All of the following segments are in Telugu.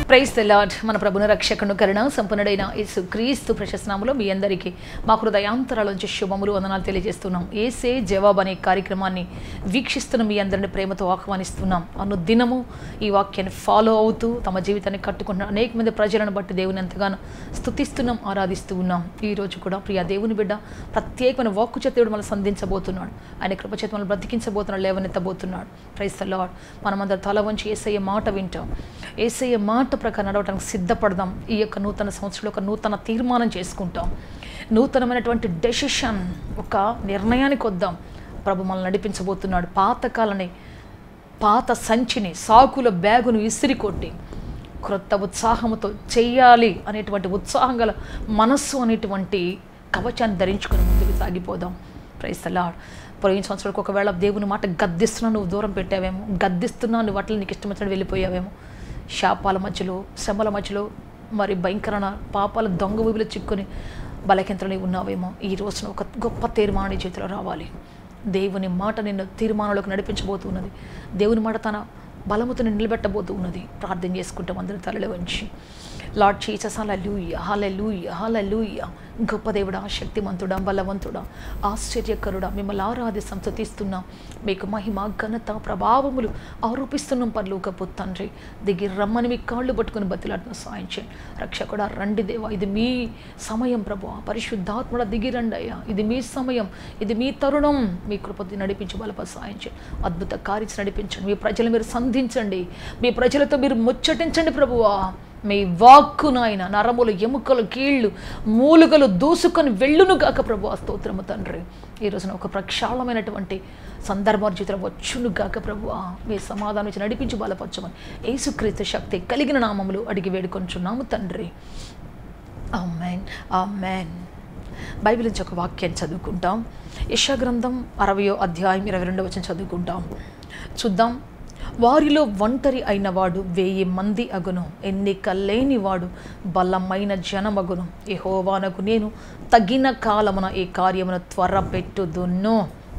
Praise the lord. మన ప్రభుని రక్షకుడు కరుణ సంపన్నుడైన యేసు క్రీస్తు ప్రశస్త నామములో మీ అందరికీ మా హృదయాంతరాలోంచి శుభములు వందనాలు తెలియజేస్తున్నాం. యేసే జవాబు అనే కార్యక్రమాన్ని వీక్షిస్తున్న మీ అందరిని ప్రేమతో ఆహ్వానిస్తున్నాం. అనుదినము ఈ వాక్యాన్ని ఫాలో అవుతూ తమ జీవితాన్ని కట్టుకుంటున్న అనేక మంది ప్రజలను బట్టి దేవుని ఎంతగానో స్తుతిస్తున్నాం, ఆరాధిస్తూ ఉన్నాం. ఈరోజు కూడా ప్రియ దేవుని బిడ్డ ప్రత్యేకమైన వాక్కు చేత దేవుడు మనల్ని సంధించబోతున్నాడు. ఆయన కృప చేత మనల్ని బ్రతికించబోతున్నాడు, లేవనెత్తబోతున్నాడు. Praise the Lord. మనమందరం తల వంచి యేసయ్య మాట వింటాం. యేసయ్య మాట ప్రకారం నడవడానికి సిద్ధపడదాం. ఈ యొక్క నూతన సంవత్సరంలో ఒక నూతన తీర్మానం చేసుకుంటాం. నూతనమైనటువంటి డెసిషన్, ఒక నిర్ణయానికి వద్దాం. ప్రభు మనల్ని నడిపించబోతున్నాడు. పాత సంచిని, సాకుల బ్యాగును విసిరి కొట్టి క్రొత్త ఉత్సాహంతో చెయ్యాలి అనేటువంటి ఉత్సాహం గల మనస్సు అనేటువంటి కవచాన్ని ధరించుకొని ముందుకు సాగిపోదాం. Praise the lord. పోయిన సంవత్సరాలకు ఒకవేళ దేవుని మాట గద్దిస్తున్నా నువ్వు దూరం పెట్టావేమో, గద్దిస్తున్నా నువ్వు వాటిని నీకు ఇష్టం వచ్చినట్టు వెళ్ళిపోయావేమో, శాపాల మధ్యలో, శ్రమల మధ్యలో, మరి భయంకరణ పాపాల దొంగ ఊబిలో చిక్కుని బలకింతలో ఉన్నావేమో, ఈ రోజున ఒక గొప్ప తీర్మానం చేతిలో రావాలి. దేవుని మాట నిన్ను తీర్మానంలోకి నడిపించబోతున్నది. దేవుని మాట తన బలముతో నిలబెట్టబోతూ ఉన్నది. ప్రార్థన చేసుకుంటాం అందరి తలలు వంచి. లార్డ్ జీసస్, హల్లెలూయా, హల్లెలూయా, హల్లెలూయా. గొప్ప దేవుడా, శక్తిమంతుడా, బలవంతుడా, ఆశ్చర్యకరుడా, మిమ్మల్ని ఆరాధిస్తాం, స్తుతిస్తున్నాం. మీకు మహిమ, ఘనత, ప్రభావములు ఆరోపిస్తున్నాం. పరలోకపు తండ్రి, దిగి రమ్మని మీ కాళ్ళు పట్టుకుని బతిలాడుతున్న సాయం చేయండి. రక్షకుడా, రండి దేవా, ఇది మీ సమయం ప్రభువా. పరిశుద్ధాత్ముడా, దిగి రండి అయ్యా, ఇది మీ సమయం, ఇది మీ తరుణం. మీ కృపతి నడిపించి బలప సాయం చేయండి. అద్భుత కార్యం నడిపించండి. మీ ప్రజలు మీరు సంధించండి. మీ ప్రజలతో మీరు ముచ్చటించండి ప్రభువా. మీ వాక్కు నాయన నరములు, ఎముకలు, కీళ్ళు, మూలుగలు దూసుకొని వెళ్ళును గాక ప్రభు. స్తోత్రము తండ్రి. ఈ రోజున ఒక ప్రక్షాళమైనటువంటి సందర్భాల జీవితంలో వచ్చును గాక ప్రభు. మీ సమాధానం నుంచి నడిపించి బలపరచమని యేసుక్రీస్తు శక్తి కలిగిన నామములు అడిగి వేడుకొంచున్నాము తండ్రి. ఆమేన్, ఆమేన్. బైబిల్ నుంచి ఒక వాక్యాన్ని చదువుకుంటాం. యెషయా గ్రంథం 60వ అధ్యాయం 22వ వచనం చదువుకుంటాం. చూద్దాం. వారిలో ఒంటరి అయినవాడు 1000 మంది అగును, ఎన్నిక లేనివాడు బలమైన జనమగును. యెహోవానకు నేను తగిన కాలమున ఈ కార్యమును త్వరపెట్టుదును.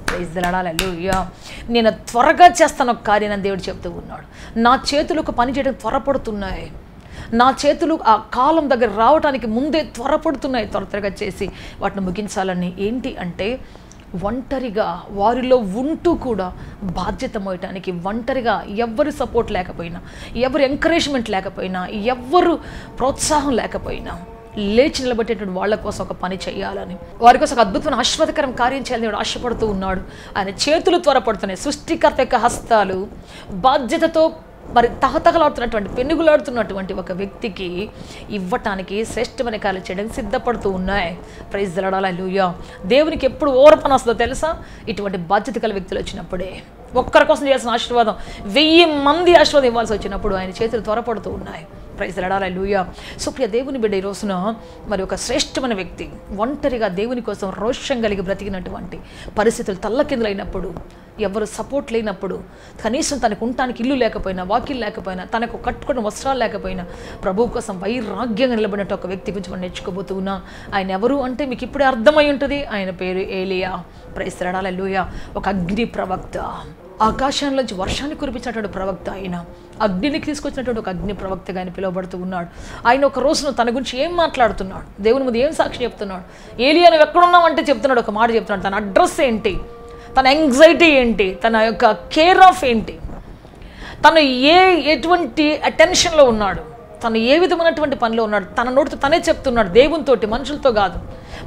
Praise the Lord. హల్లెలూయా. నేను త్వరగా చేస్తాను ఒక కార్యం అని దేవుడు చెప్తూ ఉన్నాడు. నా చేతులకు పని చేయడం త్వరపడుతున్నాయి. నా చేతులు ఆ కాలం దగ్గర రావడానికి ముందే త్వరపడుతున్నాయి. త్వరగా చేసి వాటిని ముగించాలని. ఏంటి అంటే, ఒంటరిగా వారిలో ఉంటూ కూడా బాధ్యత మోయటానికి, ఒంటరిగా ఎవ్వరు సపోర్ట్ లేకపోయినా, ఎవరు ఎంకరేజ్మెంట్ లేకపోయినా, ఎవ్వరు ప్రోత్సాహం లేకపోయినా లేచి నిలబెట్టేటువంటి వాళ్ళ కోసం ఒక పని చేయాలని, వారి కోసం ఒక అద్భుతమైన ఆశీర్వాదకరం కార్యం చేయాలని దేవుడు ఆశపడుతూ ఉన్నాడు. ఆయన చేతులు త్వరపడుతున్నాయి. సృష్టికర్త యొక్క హస్తాలు బాధ్యతతో మరి తహతహలాడుతున్నటువంటి, పెనుగులాడుతున్నటువంటి ఒక వ్యక్తికి ఇవ్వటానికి, శ్రేష్టమైన కార్యాలు చేయడానికి సిద్ధపడుతూ ఉన్నాయి. Praise the Lord. హల్లెలూయా. దేవునికి ఎప్పుడు ఓరపన వస్తుందో తెలుసా? ఇటువంటి బాధ్యత గల వ్యక్తులు వచ్చినప్పుడే. ఒక్కరి కోసం చేయాల్సిన ఆశీర్వాదం 1000 మంది ఆశీర్వాదం ఇవ్వాల్సి వచ్చినప్పుడు ఆయన చేతులు త్వరపడుతూ ఉన్నాయి. Praise the Lord. Hallelujah. So ప్రియ దేవుని బిడ్డ, ఈ రోజున మరి ఒక శ్రేష్టమైన వ్యక్తి ఒంటరిగా దేవుని కోసం రోషం కలిగి బ్రతికినటువంటి పరిస్థితులు తల్లకిందులైనప్పుడు, ఎవరు సపోర్ట్ లేనప్పుడు, కనీసం తనకు ఉండటానికి ఇల్లు లేకపోయినా, వాకిల్ లేకపోయినా, తనకు కట్టుకున్న వస్త్రాలు లేకపోయినా ప్రభువు కోసం వైరాగ్యంగా నిలబడినట్టు ఒక వ్యక్తి గురించి మనం నేర్చుకోబోతూ ఉన్నాం. ఆయన ఎవరు అంటే మీకు ఇప్పుడే అర్థమై ఉంటుంది. ఆయన పేరు ఏలియా. Praise the Lord. హల్లెలూయా. ఒక అగ్ని ప్రవక్త, ఆకాశంలోంచి వర్షాన్ని కురిపించినటువంటి ప్రవక్త. ఆయన అగ్నిని తీసుకొచ్చినటువంటి ఒక అగ్ని ప్రవక్తగా ఆయన పిలువబడుతూ ఉన్నాడు. ఆయన ఒక రోజున తన గురించి ఏం మాట్లాడుతున్నాడు, దేవుని ముందు ఏం సాక్షి చెప్తున్నాడు, ఏలియా నువ్వు ఎక్కడున్నావు అంటే చెప్తున్నాడు, ఒక మాట చెప్తున్నాడు. తన అడ్రస్ ఏంటి, తన యాంగ్జైటీ ఏంటి, తన యొక్క కేర్ ఆఫ్ ఏంటి, తను ఎటువంటి అటెన్షన్లో ఉన్నాడు, తను ఏ విధమైనటువంటి పనిలో ఉన్నాడు, తన నోటితో తనే చెప్తున్నాడు. దేవునితోటి, మనుషులతో కాదు.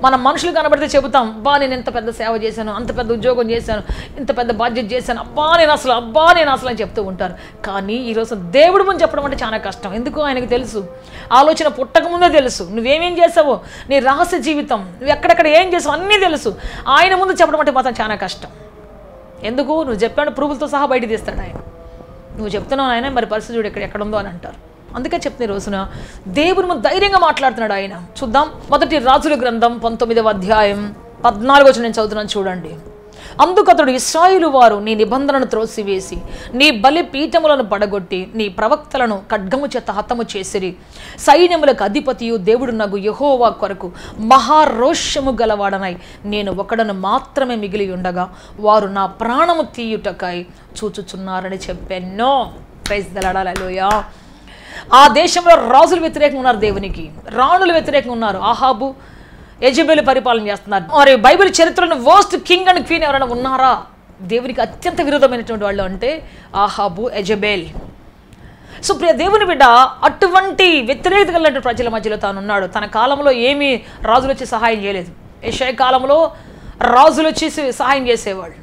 మనం మనుషులు కనబడితే చెబుతాం, అబ్బా నేను ఎంత పెద్ద సేవ చేశాను, అంత పెద్ద ఉద్యోగం చేశాను, ఇంత పెద్ద బాధ్యత చేశాను, అబ్బా నేను అసలు అని చెప్తూ ఉంటారు. కానీ ఈరోజు దేవుడి ముందు చెప్పడం అంటే చాలా కష్టం. ఎందుకు? ఆయనకు తెలుసు, ఆలోచన పుట్టకముందే తెలుసు, నువ్వేమేం చేసావో, నీ రహస్య జీవితం, నువ్వు ఎక్కడెక్కడ ఏం చేసావు అన్నీ తెలుసు. ఆయన ముందు చెప్పడం అంటే మాత్రం చాలా కష్టం. ఎందుకు? నువ్వు చెప్పాడు ప్రూఫ్లతో సహా బయట తీస్తాడు ఆయన. నువ్వు చెప్తున్నావు ఆయన, మరి పరిస్థితి చూడు ఎక్కడుందో అని అంటారు. అందుకే చెప్తున్న రోజున దేవుని ముందు ధైర్యంగా మాట్లాడుతున్నాడు ఆయన. చూద్దాం. మొదటి రాజుల గ్రంథం 19వ అధ్యాయం 14వ వచనం నేను చదువుతున్నాను, చూడండి. అందుకతడు ఇశ్రాయేలు వారు నీ నిబంధనను త్రోసివేసి నీ బలి పీఠములను పడగొట్టి నీ ప్రవక్తలను ఖడ్గము చేత హతము చేసిరి. సైన్యములకు అధిపతియు దేవుడునగు యెహోవా కొరకు మహారోషము గలవాడనై నేను ఒకడను మాత్రమే మిగిలి ఉండగా వారు నా ప్రాణము తీయుటకై చూచుచున్నారని చెప్పాను. Praise the Lord. హల్లెలూయా. ఆ దేశంలో రాజులు వ్యతిరేకంగా ఉన్నారు, దేవునికి రాణులు వ్యతిరేకంగా ఉన్నారు. ఆహాబు యెజెబెలు పరిపాలన చేస్తున్నారు. మరి బైబిల్ చరిత్రలో వర్స్ట్ కింగ్ అండ్ క్వీన్ ఎవరైనా ఉన్నారా దేవునికి అత్యంత విరోధమైనటువంటి వాళ్ళు అంటే ఆహాబు, యెజెబెల్. సో ప్రియ దేవుని బిడ్డ, అటువంటి వ్యతిరేకత కలిగినటువంటి ప్రజల మధ్యలో తాను ఉన్నాడు. తన కాలంలో ఏమీ రాజులు వచ్చి సహాయం చేయలేదు. యెషయా కాలంలో రాజులు వచ్చి సహాయం చేసేవాళ్ళు,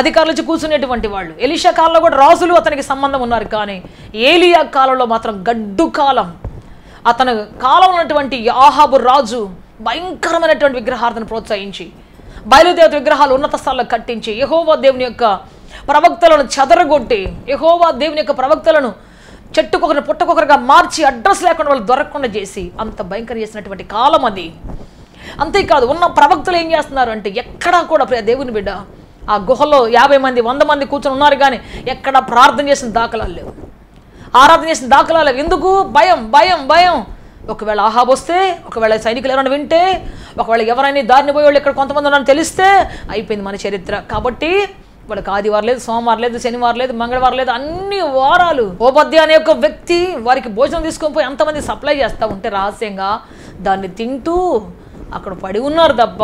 అధికారులు వచ్చి కూర్చునేటువంటి వాళ్ళు. ఎలీషా కాలంలో కూడా రాజులు అతనికి సంబంధం ఉన్నారు. కానీ ఏలియా కాలంలో మాత్రం గడ్డు కాలం. అతని కాలంలో ఉన్నటువంటి ఆహాబు రాజు భయంకరమైనటువంటి విగ్రహార్థను ప్రోత్సహించి, బయలుదేవత విగ్రహాలు ఉన్నత స్థాయిలో కట్టించి, యెహోవా దేవుని యొక్క ప్రవక్తలను చెదరగొట్టి, యెహోవా దేవుని యొక్క ప్రవక్తలను చెట్టుకొకరు పుట్టకొకరుగా మార్చి అడ్రస్ లేకుండా వాళ్ళు దొరకకుండా చేసి అంత భయంకరం చేసినటువంటి కాలం అది. అంతేకాదు, ఉన్న ప్రవక్తలు ఏం చేస్తున్నారు అంటే ఎక్కడా కూడా ప్రియ దేవుని బిడ్డ ఆ గుహలో 50 మంది 100 మంది కూర్చొని ఉన్నారు, కానీ ఎక్కడ ప్రార్థన చేసిన దాఖలాలు లేవు, ఆరాధన చేసిన దాఖలాలు లేవు. ఎందుకు? భయం భయం భయం. ఒకవేళ ఆహాబు వస్తే, ఒకవేళ సైనికులు ఎవరైనా వింటే, ఒకవేళ ఎవరైనా దారిని పోయే వాళ్ళు ఇక్కడ కొంతమంది ఉన్నారని తెలిస్తే అయిపోయింది మన చరిత్ర. కాబట్టి వాళ్ళకి ఆదివారం లేదు, సోమవారం లేదు, శనివారం లేదు, మంగళవారం లేదు, అన్ని వారాలు ఓబద్య అనే ఒక వ్యక్తి వారికి భోజనం తీసుకొని పోయి అంతమంది సప్లై చేస్తూ ఉంటే రహస్యంగా దాన్ని తింటూ అక్కడ పడి ఉన్నారు తప్ప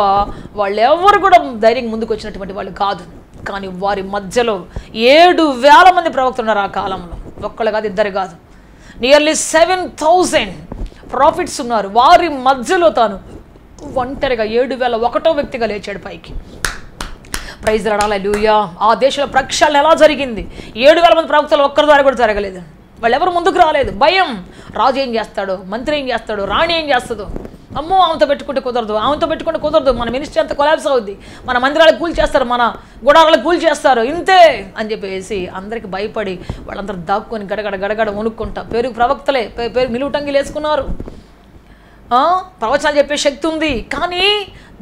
వాళ్ళు ఎవరు కూడా ధైర్యంగా ముందుకు వచ్చినటువంటి వాళ్ళు కాదు. కానీ వారి మధ్యలో 7,000 మంది ప్రవక్తలు ఉన్నారు ఆ కాలంలో. ఒక్కళ్ళు కాదు, ఇద్దరు కాదు, నియర్లీ 7,000 ప్రాఫిట్స్ ఉన్నారు. వారి మధ్యలో తాను ఒంటరిగా 7,001వ వ్యక్తిగా లేచాడు పైకి. Praise lord, hallelujah. ఆ దేశంలో ప్రక్షాళన ఎలా జరిగింది? 7,000 మంది ప్రవక్తలు ఒక్కరి ద్వారా కూడా జరగలేదు. వాళ్ళు ఎవరు ముందుకు రాలేదు. భయం. రాజు ఏం చేస్తాడో, మంత్రి ఏం చేస్తాడో, రాణి ఏం చేస్తుందో, అమ్మో ఆమెతో పెట్టుకుంటే కుదరదు, ఆమెతో పెట్టుకుంటే కుదరదు, మన మినిస్ట్రీ అంతా కొలాబ్స్ అవుద్ది, మన మందిరాలకు కూల్ చేస్తారు, మన గుడారాలకు కూల్ చేస్తారు, ఇంతే అని చెప్పేసి అందరికి భయపడి వాళ్ళందరూ దాక్కుని గడగడ గడగడ వణుక్కుంటా పేరు ప్రవక్తలే, పేరు నిలువుటంగిలు వేసుకున్నారు. ప్రవచనాలు చెప్పే శక్తి ఉంది, కానీ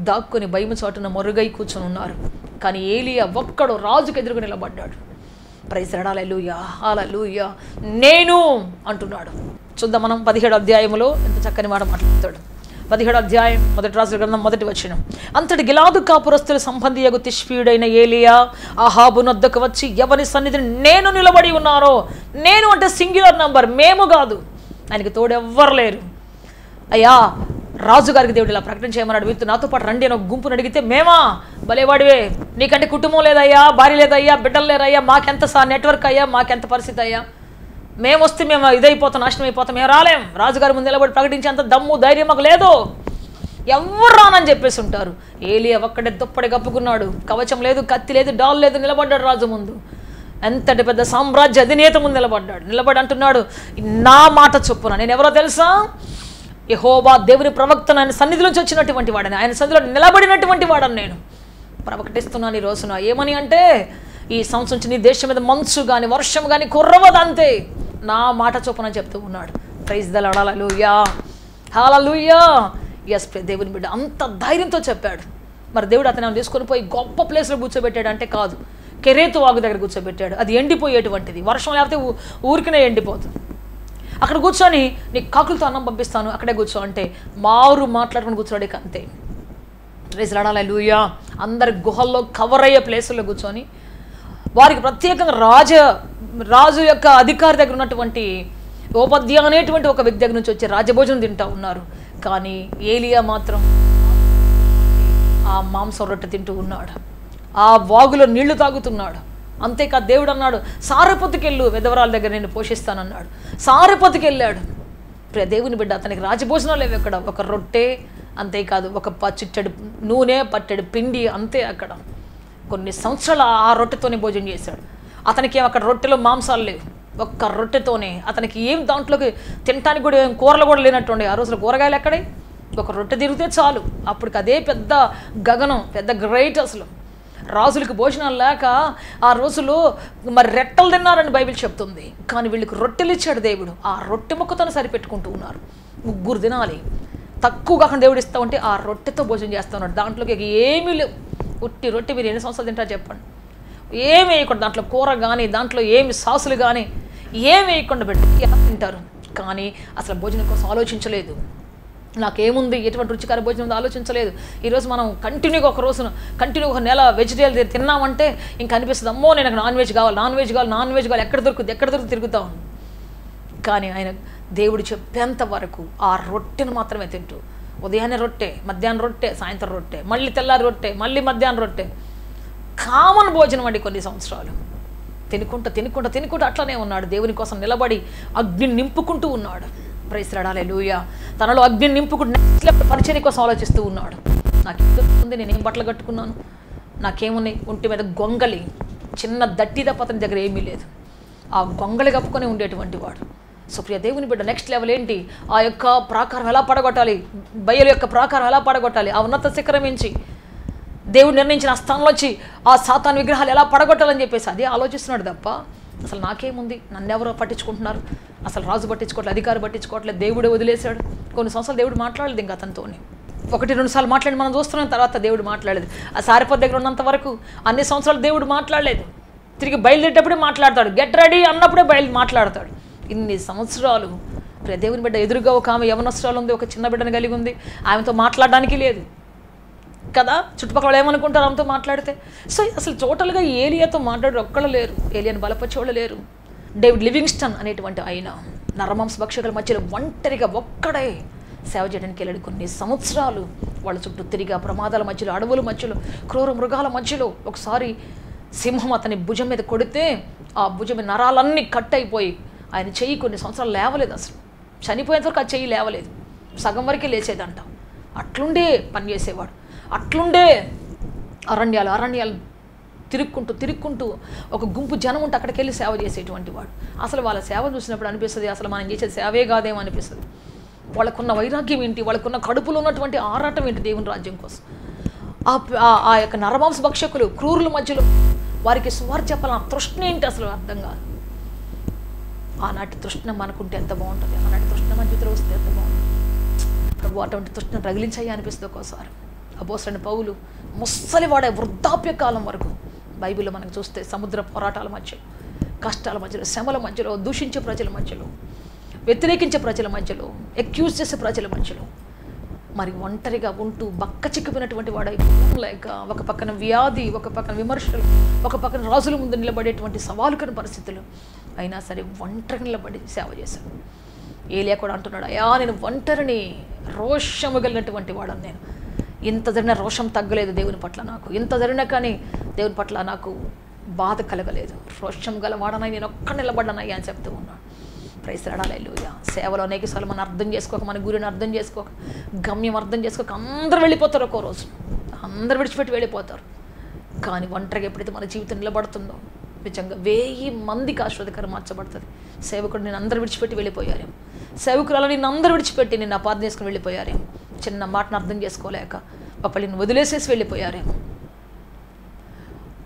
దాక్కుని భయము చోటున మొరుగై కూర్చొని ఉన్నారు. కానీ ఏలియా ఒక్కడు రాజుకు ఎదురుగా నిలబడ్డాడు. ప్రైజ్ లార్డ్, హల్లెలూయా హల్లెలూయా. నేను అంటున్నాడు. చూద్దాం మనం 17వ అధ్యాయంలో ఎంత చక్కని మాట మాట్లాడతాడు. 17వ అధ్యాయం 1 రాజుల గ్రంథం 1వ వచనం. అంతటి గిలాదు కాపురస్తుల సంబంధియగు తిష్బీయుడైన ఏలియా ఆహాబు నొద్దకు వచ్చి ఎవరి సన్నిధిని నేను నిలబడి ఉన్నారో, నేను అంటే సింగులర్ నంబర్, మేము కాదు, ఆయనకి తోడెవ్వరు లేరు. అయ్యా రాజుగారికి దేవుడు ఇలా ప్రకటన చేయమన్నాడు, వీరితో నాతో పాటు రండి అని ఒక గుంపును అడిగితే, మేమా భలేవాడివే, నీకంటే కుటుంబం లేదయ్యా, భార్య లేదయ్యా, బిడ్డలు లేరయ్యా, మాకెంత నెట్వర్క్ అయ్యా, మాకెంత పరిస్థితి అయ్యా, మేము వస్తే మేము ఇదైపోతాం, నాశనం అయిపోతాం, మేము రాలేం, రాజుగారి ముందు నిలబడి ప్రకటించేంత దమ్ము ధైర్యం మాకు లేదు, ఎవరు రానని చెప్పేసి ఉంటారు. ఏలియా ఒక్కడే దుప్పటి కప్పుకున్నాడు, కవచం లేదు, కత్తి లేదు, డాల్ లేదు, నిలబడ్డాడు రాజు ముందు. ఎంతటి పెద్ద సామ్రాజ్య అధినేత ముందు నిలబడి అంటున్నాడు, నా మాట చొప్పున నేను ఎవరో తెలుసా, యెహోవా దేవుని ప్రవక్తను, ఆయన సన్నిధి నుంచి వచ్చినటువంటి వాడని, ఆయన సన్నిధిలో నిలబడినటువంటి వాడని నేను ప్రకటిస్తున్నాను ఈ రోజున. ఏమని అంటే, ఈ సంవత్సరం నుంచి నీ దేశం మీద మంచు కానీ వర్షం కానీ కుర్రవదంతే, నా మాట చొప్పున చెప్తూ ఉన్నాడు. Praise the lord, hallelujah hallelujah. Yes దేవుని బిడ్డ అంత ధైర్యంతో చెప్పాడు. మరి దేవుడు అతను తీసుకొని పోయి గొప్ప ప్లేస్లో కూర్చోబెట్టాడు అంటే కాదు, కెరేతు వాగు దగ్గర కూర్చోబెట్టాడు. అది ఎండిపోయేటువంటిది, వర్షం లేకపోతే ఊరికనే ఎండిపోతుంది. అక్కడ కూర్చొని నీకు కాకులతో అన్నం పంపిస్తాను, అక్కడే కూర్చో అంటే మారు మాట్లాడుకుని కూర్చోడే అంతే. ప్రైజ్ లార్డ్, హల్లెలూయా. అందరి గుహల్లో కవర్ అయ్యే ప్లేసుల్లో కూర్చొని వారికి ప్రత్యేకంగా రాజు యొక్క అధికారి దగ్గర ఉన్నటువంటి ఓబద్య అనేటువంటి ఒక వ్యక్తి దగ్గర నుంచి వచ్చి రాజభోజనం తింటూ ఉన్నారు. కానీ ఏలియా మాత్రం ఆ మాంసం రొట్టె తింటూ ఉన్నాడు, ఆ వాగులో నీళ్లు తాగుతున్నాడు. అంతేకాదు దేవుడు అన్నాడు, సారెపొత్తుకెళ్ళు, విధవరాల దగ్గర నేను పోషిస్తానన్నాడు. సారెపొత్తుకెళ్ళాడు. ప్రియ దేవుని బిడ్డ, అతనికి రాజభోజనాలు లేవు అక్కడ. ఒక రొట్టె, అంతేకాదు ఒక చిట్టెడు నూనె, పట్టెడు పిండి, అంతే. అక్కడ కొన్ని సంవత్సరాలు ఆ రొట్టెతోనే భోజనం చేశాడు. అతనికి అక్కడ రొట్టెలో మాంసాలు లేవు, ఒక్క రొట్టెతోనే. అతనికి ఏం దాంట్లోకి తినడానికి కూడా ఏం కూరలు కూడా లేనట్టుండే. ఆ రోజులో కూరగాయలు ఎక్కడే, ఒక రొట్టె తిరిగితే చాలు. అప్పటికి అదే పెద్ద గగనం, పెద్ద గ్రేట్. అసలు రాజులకు భోజనాలు లేక ఆ రోజులో మరి రెట్టలు తిన్నారని బైబిల్ చెప్తుంది. కానీ వీళ్ళకి రొట్టెలు ఇచ్చాడు దేవుడు. ఆ రొట్టె ముక్కతోనే సరిపెట్టుకుంటూ ఉన్నారు. 3 తినాలి, తక్కువ కాకుండా దేవుడు ఇస్తా ఉంటే ఆ రొట్టెతో భోజనం చేస్తూ ఉన్నాడు. దాంట్లోకి ఏమీ లేవు, ఉట్టి రొట్టె. మీరు ఎన్ని సంవత్సరాలు తింటారు చెప్పండి? ఏమి వేయకుండా, దాంట్లో కూర కానీ, దాంట్లో ఏమి సాసులు కానీ ఏమి వేయకుండా పెట్టి ఎలా తింటారు? కానీ అసలు భోజనం కోసం ఆలోచించలేదు. నాకేముంది, ఎటువంటి రుచికర భోజనం ఉందో ఆలోచించలేదు. ఈరోజు మనం కంటిన్యూగా ఒక నెల వెజిటేరియన్ తిన్నామంటే ఇంకా అనిపిస్తుంది, అమ్మో నేను నాన్ వెజ్ కావాలి, ఎక్కడ దొరుకుతుంది తిరుగుతాం. కానీ ఆయన దేవుడు చెప్పేంత వరకు ఆ రొట్టెను మాత్రమే తింటూ, ఉదయాన్నే రొట్టె, మధ్యాహ్నం రొట్టె, సాయంత్రం రొట్టె, మళ్ళీ తెల్లారి రొట్టె, మళ్ళీ మధ్యాహ్నం రొట్టె, కామన్ భోజనం అండి. కొన్ని సంవత్సరాలు తినుకుంటూ అట్లనే ఉన్నాడు. దేవుని కోసం నిలబడి అగ్నిని నింపుకుంటూ ఉన్నాడు. ప్రైజ్ లార్డ్, హల్లెలూయా. తనలో అగ్నిని నింపుకుంటూ నెక్స్ట్ లెవెల్ పరిచర్య కోసం ఆలోచిస్తూ ఉన్నాడు. నాకు ఉంది, నేనేం బట్టలు కట్టుకున్నాను, నాకేమున్నాయి, ఒంటి మీద గొంగలి, చిన్న దట్టి తప్ప అతని దగ్గర ఏమీ లేదు. ఆ గొంగలి కప్పుకొని ఉండేటువంటి వాడు. సో ప్రియ దేవుని బిడ్డ, నెక్స్ట్ లెవెల్ ఏంటి? ఆ యొక్క ప్రాకారం ఎలా పడగొట్టాలి, బయలు యొక్క ప్రాకారం ఎలా పడగొట్టాలి, ఆ ఉన్నత శిఖరం నుంచి దేవుడు నిర్ణయించిన ఆ స్థానంలో వచ్చి ఆ సాతాను విగ్రహాలు ఎలా పడగొట్టాలని చెప్పేసి అదే ఆలోచిస్తున్నాడు తప్ప అసలు నాకేముంది, నన్ను ఎవరో పట్టించుకుంటున్నారు, అసలు రాజు పట్టించుకోవట్లేదు, అధికారి పట్టించుకోవట్లేదు, దేవుడే వదిలేశాడు. కొన్ని సంవత్సరాలు దేవుడు మాట్లాడలేదు ఇంకా అతనితోనే. 1-2 సార్లు మాట్లాడి మనం చూస్తున్నాం, తర్వాత దేవుడు మాట్లాడలేదు. ఆ సారిపద దగ్గర ఉన్నంత వరకు అన్ని సంవత్సరాలు దేవుడు మాట్లాడలేదు. తిరిగి బయలుదేరేటప్పుడే మాట్లాడతాడు, గెట్ రెడీ అన్నప్పుడే మాట్లాడతాడు. ఇన్ని సంవత్సరాలు ప్రియ దేవుని బిడ్డ, ఎదురుగా ఒక ఆమె యవనస్తురాలు ఉంది, ఒక చిన్న బిడ్డను కలిగి ఉంది, ఆమెతో మాట్లాడడానికి లేదు కదా. చుట్టుపక్కల ఏమనుకుంటారు ఆమెతో మాట్లాడితే? సో అసలు టోటల్గా ఏలియాతో మాట్లాడే ఒక్కళ్ళు లేరు, ఏలియాని బలపరిచేవాళ్ళు లేరు. డేవిడ్ లివింగ్స్టన్ అనేటువంటి ఆయన నరమాంస భక్షకుల మధ్యలో ఒంటరిగా ఒక్కడే సేవ చేయడానికి వెళ్ళాడు. కొన్ని సంవత్సరాలు వాళ్ళ చుట్టూ తిరిగి ఆ ప్రమాదాల మధ్యలో, అడవుల మధ్యలో, క్రూర మృగాల మధ్యలో ఒకసారి సింహం అతని భుజం మీద కొడితే ఆ భుజం మీద నరాలన్నీ కట్ అయిపోయి ఆయన చెయ్యి కొన్ని సంవత్సరాలు లేవలేదు. అసలు చనిపోయేంత వరకు ఆ చెయ్యి లేవలేదు, సగం వరకే లేచేదంట. అట్లుండే పనిచేసేవాడు. అట్లుండే అరణ్యాలు తిరుక్కుంటూ ఒక గుంపు జనం ఉంటే అక్కడికి వెళ్ళి సేవ చేసేటువంటి వాడు. అసలు వాళ్ళ సేవ చూసినప్పుడు అనిపిస్తుంది, అసలు మనం చేసేది సేవే కాదేమో అనిపిస్తుంది. వాళ్ళకున్న వైరాగ్యం ఏంటి, వాళ్ళకున్న కడుపులో ఉన్నటువంటి ఆరాటం ఏంటి దేవుని రాజ్యం కోసం. ఆ యొక్క నరమాంస భక్షకులు, క్రూరుల మధ్యలో వారికి సువార్త చెప్పాలన్న తృష్ణ ఏంటి అసలు అర్థం కాదు. ఆనాటి తృష్ణ మనకుంటే ఎంత బాగుంటుంది, ఆనాటి తృష్ణ మన జీవితంలో వస్తే ఎంత బాగుంటుంది. ప్రభు అటువంటి తృష్ణ రగిలించాయి అనిపిస్తుంది ఒక్కోసారి. అపోస్తలుడైన పౌలు ముసలివాడే వృద్ధాప్య కాలం వరకు బైబిల్లో మనకు చూస్తే సముద్ర పోరాటాల మధ్యలో, కష్టాల మధ్యలో, శ్రమల మధ్యలో, దూషించే ప్రజల మధ్యలో, వ్యతిరేకించే ప్రజల మధ్యలో, ఎక్యూజ్ చేసే ప్రజల మధ్యలో మరి ఒంటరిగా ఉంటూ బక్క చిక్కిపోయినటువంటి వాడు లేక ఒక పక్కన వ్యాధి, ఒక పక్కన విమర్శలు, ఒక పక్కన రాజుల ముందు నిలబడేటువంటి సవాలుకర పరిస్థితులు అయినా సరే ఒంటరి నిలబడి సేవ చేశాడు. ఏలియా కూడా అంటున్నాడు, అయ్యా నేను ఒంటరిని, రోషము కలిగినటువంటి వాడని నేను. ఇంత జరిగిన రోషం తగ్గలేదు దేవుని పట్ల నాకు, ఇంత జరిగినా కానీ దేవుని పట్ల నాకు బాధ కలగలేదు. రోషం గలవాడనై నేను ఒక్క నిలబడ్డానయ్యా అని చెప్తూ ఉన్నాడు. ప్రైజ్ లార్డ్, హల్లెలూయా. సేవలో అనేకసార్లు మనం అర్థం చేసుకోక, మన గురిని అర్థం చేసుకోక, గమ్యం అర్థం చేసుకోక అందరూ వెళ్ళిపోతారు. ఒక్కో రోజు అందరూ విడిచిపెట్టి వెళ్ళిపోతారు. కానీ ఒంటరిగా ఎప్పుడైతే మన జీవితం నిలబడుతుందో నిజంగా 1000 మందికి ఆశీర్వాదకరం మార్చబడుతుంది. సేవకుడు నేను అందరూ విడిచిపెట్టి వెళ్ళిపోయారేమో, సేవకురాలు నిన్ను అందరూ విడిచిపెట్టి నిన్ను అపార్థం చేసుకుని వెళ్ళిపోయారేమో, చిన్న మాటను అర్థం చేసుకోలేక ఒకళ్ళని వదిలేసేసి వెళ్ళిపోయారేమో.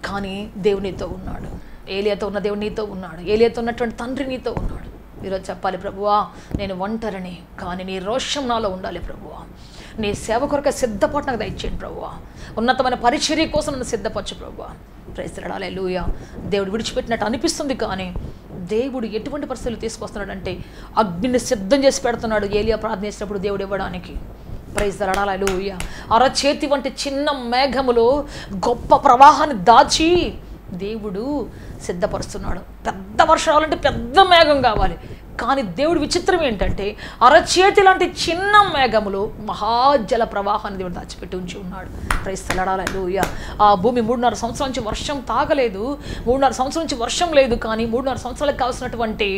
కానీ దేవుడు నీతో ఉన్నాడు. ఏలియాతో ఉన్న దేవుడు నీతో ఉన్నాడు. ఏలియాతో ఉన్నటువంటి తండ్రి నీతో ఉన్నాడు. ఈరోజు చెప్పాలి, ప్రభువా నేను ఒంటరిని, కానీ నీ రోషం నాలో ఉండాలి ప్రభువా. నీ సేవ కొరకు సిద్ధపాటు నాకు దయచేయండి ప్రభువా. ఉన్నతమైన పరిచర్య కోసం నన్ను సిద్ధపరచు ప్రభువా. ప్రైజ్ లార్డ్, హల్లెలూయా. దేవుడు విడిచిపెట్టినట్టు అనిపిస్తుంది, కానీ దేవుడు ఎటువంటి పరిస్థితులు తీసుకొస్తున్నాడంటే అగ్నిని సిద్ధం చేసి పెడుతున్నాడు. ఏలియా ప్రార్థన చేసినప్పుడు దేవుడు ఇవ్వడానికి. ప్రైజ్ లార్డ్, హల్లెలూయా. అరచేతి వంటి చిన్న మేఘములో గొప్ప ప్రవాహాన్ని దాచి దేవుడు సిద్ధపరుస్తున్నాడు. పెద్ద వర్షాలంటే పెద్ద మేఘం కావాలి, కానీ దేవుడు విచిత్రం ఏంటంటే అరచేతి లాంటి చిన్న మేఘములో మహాజల ప్రవాహాన్ని దేవుడు దాచిపెట్టి ఉంచి ఉన్నాడు. Praise lord, hallelujah. ఆ భూమి 3.5 సంవత్సరాల నుంచి వర్షం తాగలేదు, 3.5 సంవత్సరాల నుంచి వర్షం లేదు, కానీ 3.5 సంవత్సరాలకు కావాల్సినటువంటి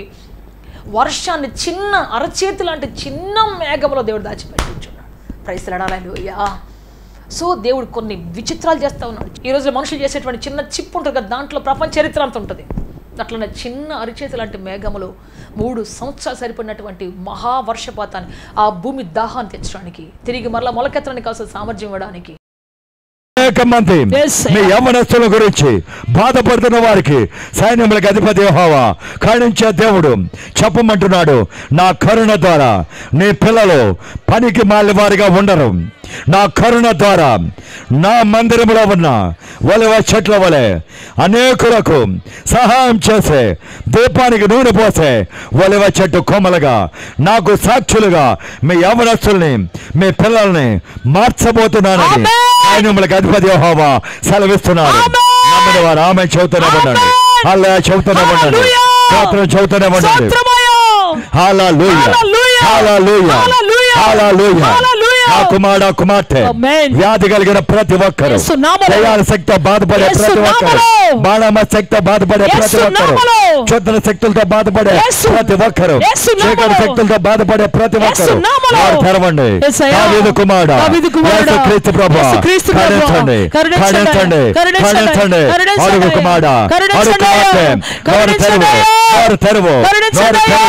వర్షాన్ని చిన్న అరచేతి లాంటి చిన్న మేఘములో దేవుడు దాచిపెట్టి ఉంచి ఉన్నాడు. Praise lord, hallelujah. సో దేవుడు కొన్ని విచిత్రాలు చేస్తూ ఉన్నాడు. ఈ రోజు మనుషులు చేసేటువంటి చిన్న చిప్ ఉంటుంది కదా, దాంట్లో ప్రపంచ చరిత్ర అంత ఉంటుంది. అట్లనే చిన్న అరిచేతి లాంటి మేఘములో 3 సంవత్సరాలు సరిపడినటువంటి మహావర్షపాతాన్ని, ఆ భూమి దాహాన్ని తెచ్చడానికి, తిరిగి మరలా మొలకెత్తడానికి కావాల్సిన సామర్థ్యం ఇవ్వడానికి. అనేక మంది మీ యవ్వనస్తుల గురించి బాధపడుతున్న వారికి సైన్యములకు అధిపతి యెహోవా కరుణించే దేవుడు చెప్పమంటున్నాడు, నా కరుణ ద్వారా నీ పిల్లలు పనికి మాలి వారిగా ఉండరు. నా కరుణ ద్వారా నా మందిరంలో ఉన్న ఒలివ చెట్ల వలె అనేకులకు సహాయం చేసే, దీపానికి నూనె పోసే ఒలివ చెట్టు కొమ్మలుగా నాకు సాక్షులుగా మీ యవ్వనస్తుల్ని, మీ పిల్లల్ని మార్చబోతున్నానని సైన్యములకు అధిపతి యెహోవా సెలవిస్తున్నాడు. నమ్మిన వారు ఆమె చెబుతూనే ఉండండి, హల్లెలూయా చెబుతూనే ఉండండి, స్తోత్రం చెబుతూనే ఉండండి. హల్లెలూయా హల్లెలూయా హల్లెలూయా నా కుమారుడా కుమార్తె వ్యాధి కలిగిన ప్రతి ఒక్కరు దయ్యాల శక్తితో బాధపడే ప్రతి ఒక్కరు బాణమ శక్తితో బాధపడే ప్రతి ఒక్కరు క్షుద్ర శక్తులతో బాధపడే ప్రతి ఒక్కరు చీకటి శక్తులతో బాధపడే ప్రతి ఒక్కరు వారు తెరవండి దావీదు కుమారుడా యేసుక్రీస్తు ప్రభువా కరుణించండి కరుణించండి కరుణించండి అడుగు కుమారుడా అడుగు కుమార్తె వారు తెరువు వారు తెరువు వారు తెరువు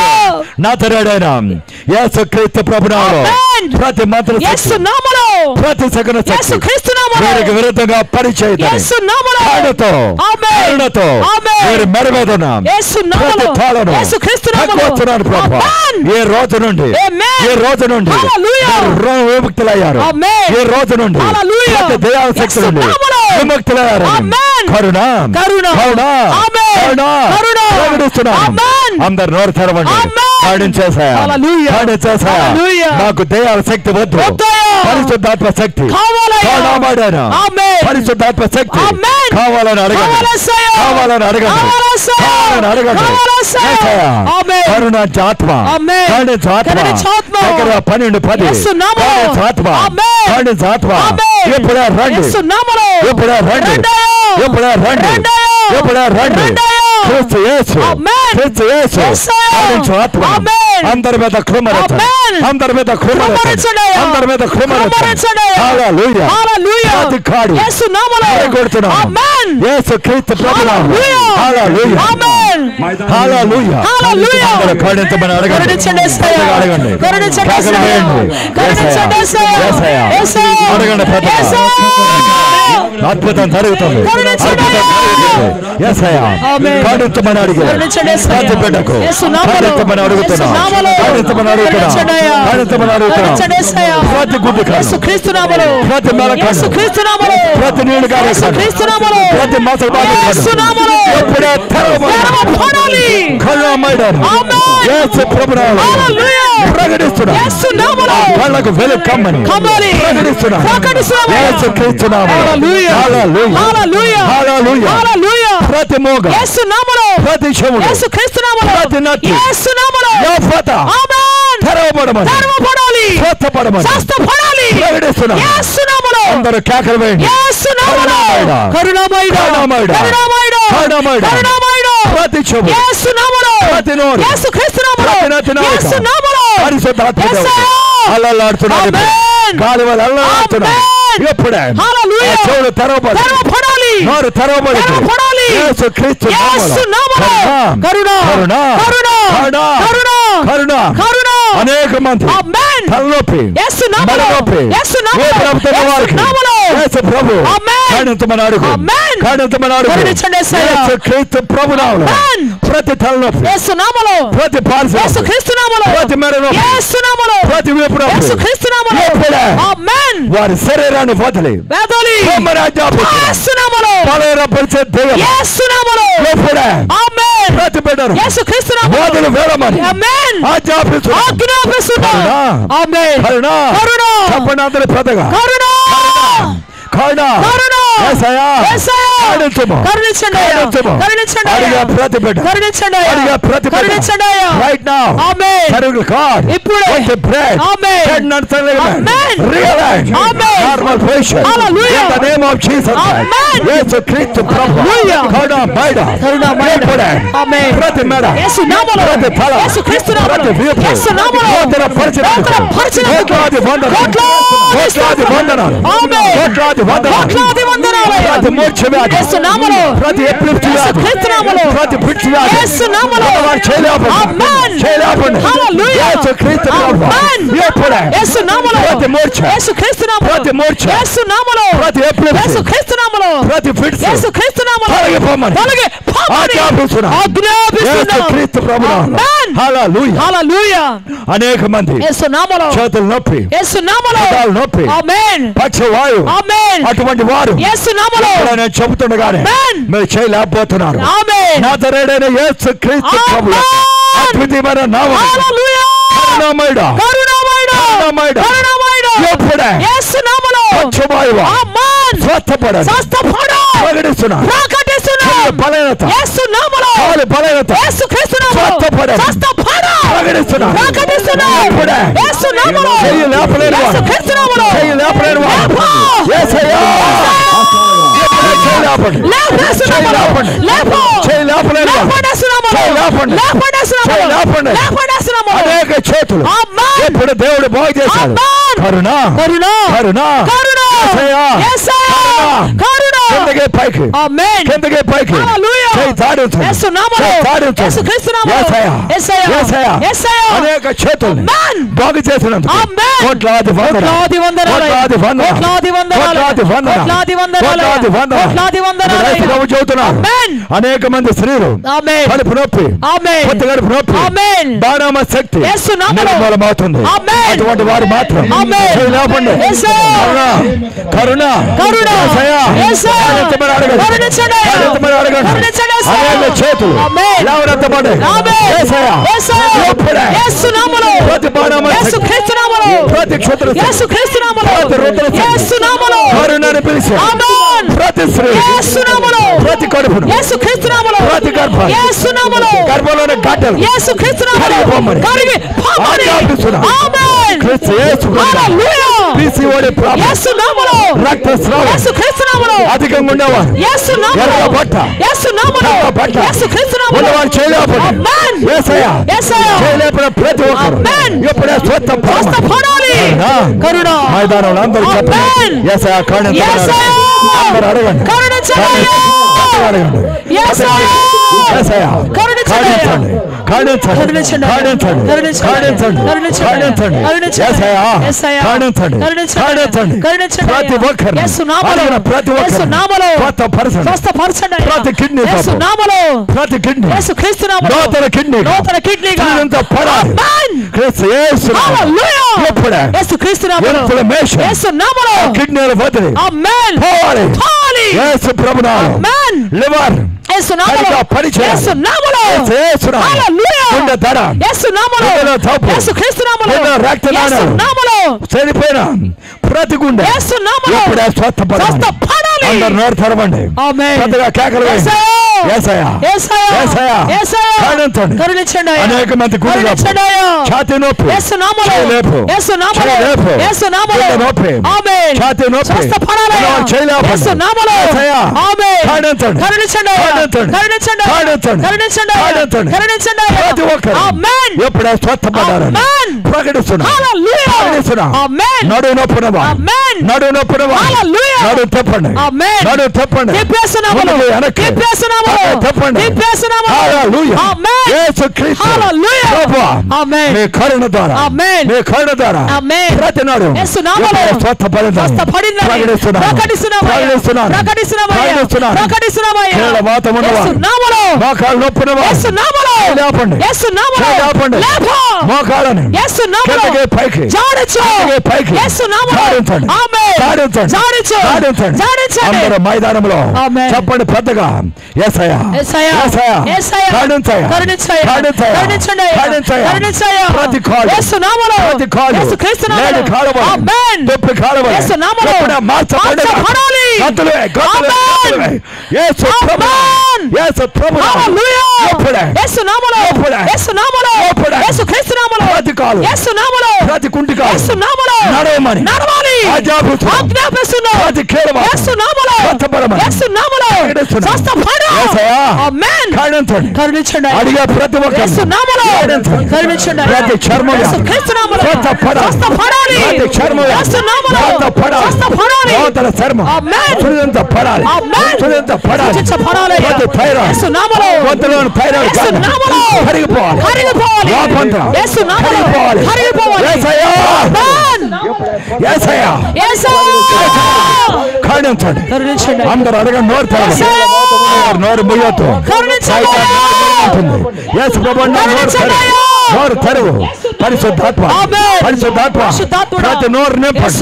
నాతరేడైన యేసుక్రీస్తు ప్రభునామములో ప్రతి మంత్ర ప్రతి సగుణ వీరికి విరుద్ధంగా పరిచయం వీరి మెడ మీద ప్రతి తాళను తక్కువస్తున్నాను ప్రభు ఈ రోజు నుండి ఈ రోజు నుండి విముక్తులయ్యారు ఈ రోజు నుండి ప్రతి దయాల శక్తి నుండి విముక్తులయ్యారు కరుణ కరుణ కరుణ ప్రకటిస్తున్నాను అందరు నోరు తెరవండి నాకు దయాల శక్తి వద్దు పరిశుద్ధాత్మ శక్తి పరిశుద్ధాత్మ శక్తి కావాలని అడగండి కావాలని అడగండి కావాలని అడగండి కరుణాత్మ కరుణాత్మ 12:10 ఆత్మ కరుణాత్మ ఇప్పుడే రండి ఇప్పుడే రండి ఇప్పుడే రండి ఇప్పుడే రండి క్రీస్తు యేసు క్రీస్తు యేసు ఆత్మ అందరి మీద కృమరించండి అందరి మీద కృమరించండి అందరి మీద కృమరించండి హల్లెలూయా హల్లెలూయా అధికారి యేసు నామములో కొడుతున్నాము యేసు క్రీస్తు ప్రభునామములో హల్లెలూయా ఆమేన్ హల్లెలూయా హల్లెలూయా కరుణించమని అడగండి అడగండి కరుణించండి యేసయ్యా అడగండి అద్భుతం జరుగుతుంది యేసయ్యా కరుణించమని అడిగారు ప్రతి బిడ్డకు కరుణించమని అడుగుతున్నా కరుణించమని అడుగుతున్నా కరుణించమని అడుగుతున్నా ప్రతి గుడ్డి ప్రతి మెలకన్ను ప్రతి నీళ్ళు గారి ప్రతి మసలు ఎప్పుడే తెరవబడాలి కరుణామయుడైన యేసు ప్రభునామములో ప్రకటిస్తున్నా కళ్ళకు వెలుగు కమ్మని ప్రకటిస్తున్నా యేసు క్రీస్తు నామములో హల్లెలూయా హల్లెలూయా హల్లెలూయా ప్రతి మోగ యేసు నామములో ప్రతి చెవుడు యేసు క్రీస్తు నామములో ప్రతి నత్తి యేసు నామములో యెహోవా ఆమేన్ తెరవబడాలి స్వస్థపడాలి ప్రకటిస్తున్నా యేసు నామములో అందరూ కేకలు వేయండి యేసు నామములో కరుణామయుడా కరుణామయుడా కరుణామయుడా కరుణామయుడా ప్రతి చెవుడు యేసు నామములో ప్రతి నోరు యేసు క్రీస్తు నామములో ప్రతి నత్తి యేసు నామములో పరిశుద్ధాత్మ అల్లలాడుతున్నాడు గాలి వల్ల అల్లలాడుతున్నాడు ఎప్పుడే చెవులు తెరవబడాలి నోరు తెరవబడాలి యేసు క్రీస్తు నామములో కరుణ కరుణ కరుణ కరుణ కరుణ కరుణ అనేక మంది తలనొప్పి మెడనొప్పి ఏ ప్రభుత్వ వారికి యేసు ప్రభు కరుణించమని అడుగు కరుణించమని అడుగు యేసు క్రీస్తు ప్రభు నామములో ప్రతి తలనొప్పి యేసు నామములో ప్రతి పార్శ్వ యేసు క్రీస్తు నామములో ప్రతి మెడనొప్పి యేసు నామములో ప్రతి వీపు నొప్పి యేసు క్రీస్తు నామములో ఆమేన్ వారి శరీరాన్ని వదిలి యేసు నామములో బలపరిచే దైవం యేసు నామములో ఎప్పుడే ఆమేన్ ప్రతి బిడ్డను యేసు క్రీస్తు నామములో వదిలి వేరమని ఆమేన్ ఆజ్ఞాపిస్తున్నా ఆమేన్ కరుణ కరుణ చెప్పండి అందరూ పెద్దగా కరుణ కరుణ కరుణ యేసయ్యా కరుణించము కరుణించండి కరుణించండి అడిగా ప్రతి బిడ్డ కరుణించండి అడిగా ప్రతి బిడ్డ కరుణించండి రైట్ నౌ ఆమేన్ కరుణ గాడ్ ఇప్పుడు the bread amen ten not amen realize amen normal patient hallelujah in the name of Jesus amen యేసు క్రీస్తు ప్రభు కరుణ మైడ ఆమేన్ ప్రతి మెడ యేసు నామములో ప్రతి ఫల యేసు క్రీస్తు నామములో ప్రతి వీపు యేసు నామములో కోటర పరిచయం కోట్లాది వందనాలు ఆమేన్ కోట్లాది వందనాలు ప్రతి మోక్ష వ్యాధి యేసు నామములో ప్రతి ఎపిలెప్సీ వ్యాధి యేసు నామములో ప్రతి పిచ్చి వ్యాధి యేసు నామములో ఆమేన్ చేయలేపండి హల్లెలూయా యేసు క్రీస్తు ప్రభు ఎప్పుడే యేసు నామములో ప్రతి మోక్ష యేసు క్రీస్తు నామములో ప్రతి మోక్ష యేసు నామములో ప్రతి ఎపిలెప్సీ యేసు క్రీస్తు నామములో ప్రతి పిచ్చి యేసు క్రీస్తు నామములో తొలగి ఆజ్ఞాపిస్తున్నా యేసు క్రీస్తు ప్రభు ఆమేన్ హల్లెలూయా హల్లెలూయా అనేక మంది యేసు నామములో చేతులు నొప్పి యేసు నామములో కాళ్ళు నొప్పి ఆమేన్ పక్షవాయు ఆమేన్ అటువంటి వారు యేసు నామములో నేను చెబుతుండగానే మీరు చేయలేకపోతున్నారు ఆమేన్ నాజరేయుడైన యేసు క్రీస్తు ప్రభు అద్భుతమైన నామం హల్లెలూయా కరుణామయుడా కరుణామయుడా కరుణామయుడా కరుణామయుడా ఎప్పుడే యేసు నామములో పక్షవాయు ఆమేన్ స్వస్థపడు ప్రకటిస్తున్నా బలహీనత యేసు నామములో బలహీనత యేసు క్రీస్తు నామములో స్వస్థపడు ప్రకటిస్తున్నా ప్రకటిస్తున్నా ఇప్పుడే యేసు నామములో చెయ్యి లేపలేని వారు, యేసు క్రీస్తు నామములో చెయ్యి లేపలేని వారు, యేసయ్యా చెయ్యి లేపండి, చెయ్యి లేపండి, చెయ్యి లేపలేని వారు, చెయ్యి లేపండి, చెయ్యి లేపండి. అనేక చేతులు ఇప్పుడు దేవుడు బాగు చేశాడు. కరుణ కరుణ కరుణ కిందకే పైకి, కిందకే పైకి అనేక చేతులు బాగు చేసినందుకు కోట్లాది చదువుతున్నారు. అనేక మంది స్త్రీలు కడుపు నొప్పి, కొత్త కడుపు నొప్పి, బాణామ శక్తి నిర్మూలమవుతుంది. అటువంటి వారు మాత్రం లేపండి. కరుణ చేతులు లేవనెత్తబడి ప్రతి బాణామ ప్రతి క్షత్ర కరుణని పిలిచి ప్రతి స్త్రీ ప్రతి కడుపును ప్రతి గర్భంలోని గడ్డలు రక్తస్రావం అధికంగా ఉండేవారు ఉన్నవారు చేయలేకపోయిన ప్రతి ఒక్కరు ఎప్పుడే మైదానంలో అందరూ చెప్పండి యేసయ్యా కరుణించండి. అందరూ అడగండి, ప్రతి ఒక్కరు ప్రతి కిడ్నీ ప్రతి కిడ్నీ నూతన కిడ్నీ పడాలి. కిడ్నీలు వదిలి యేసు ప్రభునామములో లివర్ చనిపోయిన ప్రతి గుండె అందరు నోరు తెరవండి, పెద్దగా కేకలు వేయండి. అనేక మంది గుండె ఛాతీ నొప్పి, నొప్పి, ఛాతీ నొప్పి, ఎప్పుడే స్వస్థపడ్డారని ప్రకటిస్తున్నా. నడు నొప్పునవా, నడు నొప్పునవా, నడు తప్పండి, నడు తప్పండి, తప్పండి. మీ కరుణ ద్వారా, మీ కరుణ ద్వారా ప్రతి నాడు స్వస్థపడిందని మోకాళ్ళు నొప్పునవా లేపండి, లేపండి, మోకాళ్ళని పైకి పైకి అందరూ మైదానంలో చెప్పండి పెద్దగా యేసయ్యా ప్రతి కాలు ప్రతి కాలు లేడి కాలవాలి, తొప్పి కాలవాలి, ప్రతి కుంటి కాలు నడవమని ప్రతి అడిగే ప్రతి ఒక్కరు ప్రతి చర్మం చర్మం పడాలి, అందరూ అడగండి, నోరు ముయ్యొద్దు, నోరు తెరువు. పరిశుద్ధాత్మ ప్రతి నోరు నింపండి,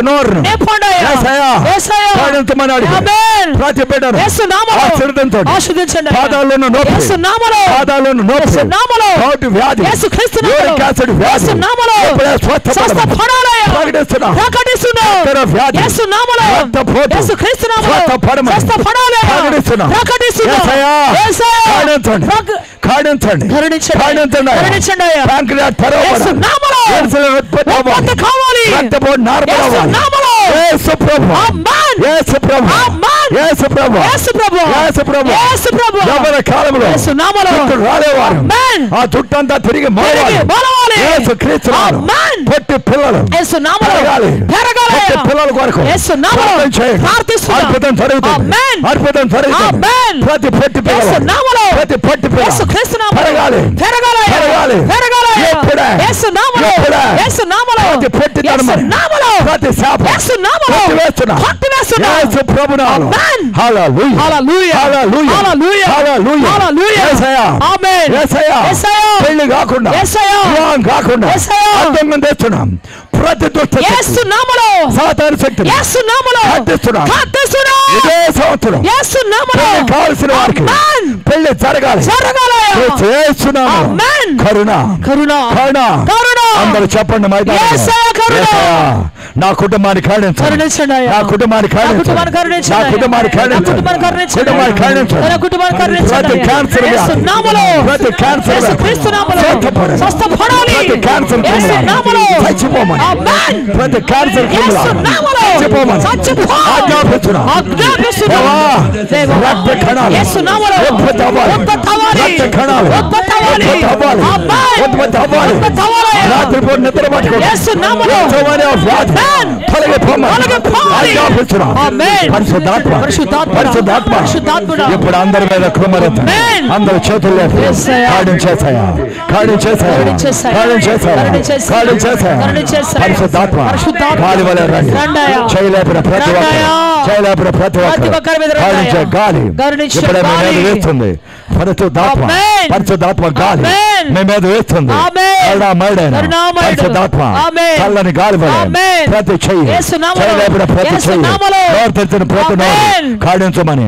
నోరు ప్రతి బిడ్డను పాదాలను నొప్పి, పాదాలను నొప్పి, నోటి వ్యాధి, యూరిక్ యాసిడ్ వ్యాధి ఖండించండి కరుణించండి ఖండించండి కరుణించండి అయ్యా ప్యాంక్రియాస్ తెరవబడాలి యేసు నామములో ఇన్సులిన్ ఉత్పత్తి అవ్వాలి కావాలి రక్తపోటు నార్మల్ యేసు అవ్వాలి నామములో యేసు ప్రభువు ఆమేన్ యేసు ప్రభువు ఆమేన్ యేసు ప్రభువు యేసు ప్రభువు యేసు ప్రభువు యేసు ప్రభువు యవ్వన కాలంలో యేసు నామములో జుట్టు రాలేవారు ఆమేన్ ఆ జుట్టంతా తిరిగి మొలవాలి యేసు క్రీస్తు నామములో ఆమేన్ పొట్టి పిల్లలు యేసు నామములో పెరగాలి పొట్టి పిల్లల కొరకు యేసు నామములో ప్రార్థిస్తున్నాం అద్భుతం జరుగుతుంది ఆమేన్ అద్భుతం జరుగుతుంది ఆమేన్ ప్రతి పొట్టి పిల్లలు యేసు నామములో ప్రతి పొట్టి పిల్లలు యేసు క్రీస్తు నామములో పెరగాలి పెరగాలి ఎప్పుడే యేసు నామములో యేసు నామములో ప్రతి పొట్టి యేసు నామములో ప్రతి శాపం యేసు నామములో కొట్టివేస్తున్నా యేసు ప్రభు నామములో ఆమేన్ హల్లెలూయా హల్లెలూయా హల్లెలూయా హల్లెలూయా హల్లెలూయా హల్లెలూయా యేసయ్యా ఆమేన్ యేసయ్యా యేసయ్యా పెళ్లి కాకుండా యేసయ్యా వివాహం కాకుండా యేసయ్యా అడ్డంగా తెస్తున్నాం ప్రతి దుష్ట యేసు నామములో సాతాను శక్తి యేసు నామములో కట్టిస్తున్నాం ఇదే సంవత్సరం యేసు నామములో కావాల్సిన వారికి ఆమేన్ పెళ్లి జరగాలి యేసు నామములో ఆమేన్ కరుణ కరుణ కరుణ కరుణ అందరూ చెప్పండి యేసయ్యా కరుణ నా కుటుంబాన్ని కరుణించండి అయ్యా. నా కుటుంబాన్ని నా కుటుంబాన్ని కరుణించండి నా అయ్యా. కుటుంబాన్ని నా కుటుంబాన్ని కరుణించండి కుటుంబాన్ని నా కుటుంబాన్ని కరుణించండి ప్రతి అయ్యా. క్యాన్సర్ యేసు నామములో ప్రతి క్యాన్సర్ యేసు క్రీస్తు నామములో స్వస్థపడాలి ప్రతి క్యాన్సర్ యేసు నామములో చచ్చిపోమని ఆమేన్ ప్రతి క్యాన్సర్ యేసు నామములో చచ్చిపోమని ఆజ్ఞాపిస్తున్నా దేవా, రక్త కణాలు యేసు నామములో ఉత్పత్తి అవ్వాలి రక్త కణాలు ఉత్పత్తి అవ్వాలి ఆమేన్ ఉత్పత్తి అవ్వాలి ఉత్పత్తి అవ్వాలి రాత్రిపూట నిద్ర పట్టుకోండి యేసు నామములో ఇప్పుడు అందరి మీద కృమరత అందరు చేతుల్లో కాడం చేశాయా పరిశుద్ధాత్మ గాలి వల్ల రండి చేయలేపిన ప్రతి ఒక్కరు గాలి ఇప్పుడు మీ మీద వేస్తుంది పరిశుద్ధాత్మ గాలి మీ మీద వేస్తుంది పరిశుద్ధాత్మ చల్లని గాలి వల్ల ప్రతి చెయ్యి చేయలేపిన ప్రతి చెయ్యి నోరు తెరిచిన ప్రతి నోరు కాడించమని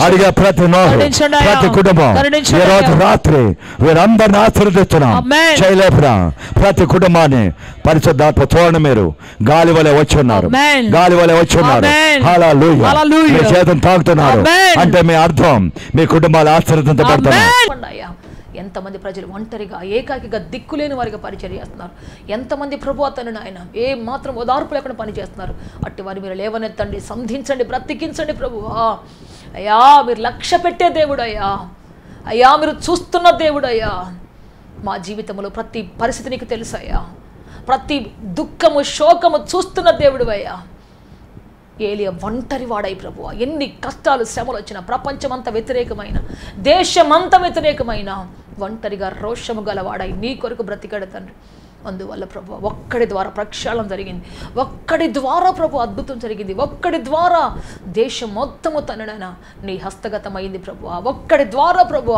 అడిగే ప్రతి నోరు ప్రతి కుటుంబం ఈ రోజు రాత్రి వీరందరిని ఆశీర్వదిస్తున్నాం చేయలేపిన ప్రతి కుటుంబాన్ని పరిశుద్ధాత్మ చూడండి మీరు గాలి వలె వచ్చి ఉన్నారు గాలి వలె వచ్చి ఉన్నారు హల్లెలూయా మీ చేతులు తాకుతున్నారు అంటే మీ అర్థం మీ కుటుంబాలు ఆశీర్వదించబడుతున్నారు. ఎంతమంది ప్రజలు ఒంటరిగా ఏకాకిగా దిక్కులేని వారిగా పరిచర్య చేస్తున్నారు. ఎంతమంది ప్రభు అతను ఆయన ఏ మాత్రం ఓదార్పు లేకుండా పనిచేస్తున్నారు. అట్టి వారిని మీరు లేవనెత్తండి, సంధించండి, బ్రతికించండి ప్రభువా. అయ్యా మీరు లక్ష్య పెట్టే దేవుడు అయ్యా, అయ్యా మీరు చూస్తున్న దేవుడు అయ్యా. మా జీవితంలో ప్రతి పరిస్థితి నీకు తెలుసు అయ్యా, ప్రతి దుఃఖము శోకము చూస్తున్న దేవుడు అయ్యా. ఏలియా ఒంటరి వాడై ప్రభువా, ఎన్ని కష్టాలు శ్రమలు వచ్చినా, ప్రపంచమంతా వ్యతిరేకమైన, దేశమంతా వ్యతిరేకమైన, ఒంటరిగా రోషము గలవాడై నీ కొరకు బ్రతికాడు తండ్రి. అందువల్ల ప్రభు ఒక్కడి ద్వారా ప్రక్షాళన జరిగింది, ఒక్కడి ద్వారా ప్రభు అద్భుతం జరిగింది, ఒక్కడి ద్వారా దేశం మొత్తము తననైనా నీ హస్తగతమైంది ప్రభు. ఒక్కడి ద్వారా ప్రభు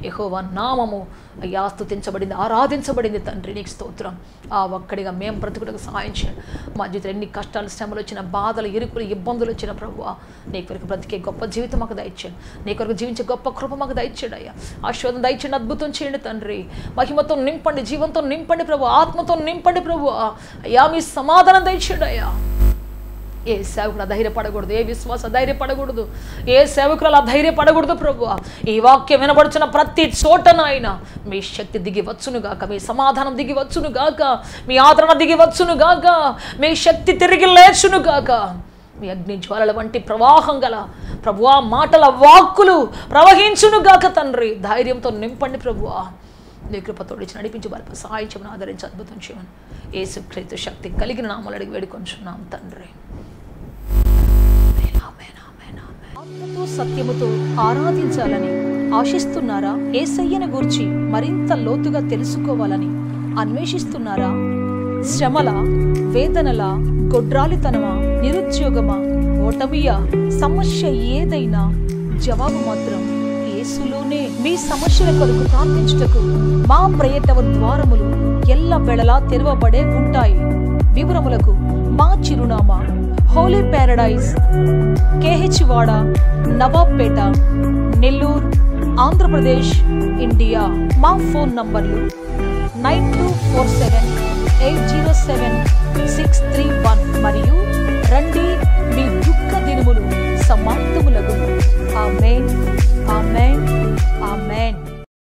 యెహోవా నామము అయ్యా స్తుతించబడింది, ఆరాధించబడింది తండ్రి. నీకు స్తోత్రం. ఆ ఒక్కడిగా మేము బ్రతుకుటకు సహాయం చేయండి. మా జీవితంలో ఎన్ని కష్టాలు శ్రమలు వచ్చిన, బాధలు ఇరుకులు ఇబ్బందులు వచ్చిన ప్రభు నీ కొరకు బ్రతికే గొప్ప జీవితం మాకు దయచేయండి. నీ కొరకు జీవించే గొప్ప కృప మాకు దయచేయండి అయ్యా. ఆశీర్వాదం దయచేయండి, అద్భుతం చేయండి తండ్రి. మహిమతో నింపండి, జీవంతో నింపండి ప్రభు, ఆత్మతో నింపండి ప్రభు. అయ్యా మీ సమాధానం దయచేయండి అయ్యా. ఏ సేవకులు ధైర్యపడకూడదు, ఏ విశ్వాస ధైర్యపడకూడదు, ఏ సేవకులు అలా ధైర్యపడకూడదు ప్రభు. ఈ వాక్యం వినబడుచున్న ప్రతి చోటనైనా మీ శక్తి దిగి వచ్చునుగాక, మీ సమాధానం దిగి వచ్చునుగాక, మీ ఆదరణ దిగి వచ్చునుగాక, మీ శక్తి తిరిగి లేచునుగాక. మీ అగ్ని జ్వాలల వంటి ప్రవాహం గల ప్రభువా మాటల వాక్కులు ప్రవహించునుగాక తండ్రి. ధైర్యంతో నింపండి ప్రభువా. నీ కృపతోడి నడిపించి బలప సహాయం చేయమని, ఆదరించి అద్భుతం చేయమని యేసుక్రీస్తు శక్తి కలిగిన నామములో అడిగి వేడుకొంచున్నాం తండ్రి. ఆత్మతో సత్యముతో ఆరాధించాలని ఆశిస్తున్నారా? యేసయ్యను గూర్చి మరింత లోతుగా తెలుసుకోవాలని అన్వేషిస్తున్నారా? శ్రమల, వేదనల, గొడ్రాలితనమా, నిరుద్యోగమా, ఓటమియా, సమస్య ఏదైనా జవాబు మాత్రం యేసులోనే. మీ సమస్యల కొరకు ప్రార్థించుటకు మా ప్రయత్న ద్వారములు ఎల్ల వేళలా తెరవబడే ఉంటాయి. వివరములకు మా చిరునామా హోలీ ప్యారడైజ్, KH వాడ, నవాబ్పేట, నెల్లూరు, ఆంధ్రప్రదేశ్, ఇండియా. మా ఫోన్ నంబర్లు 9247807631 మరియు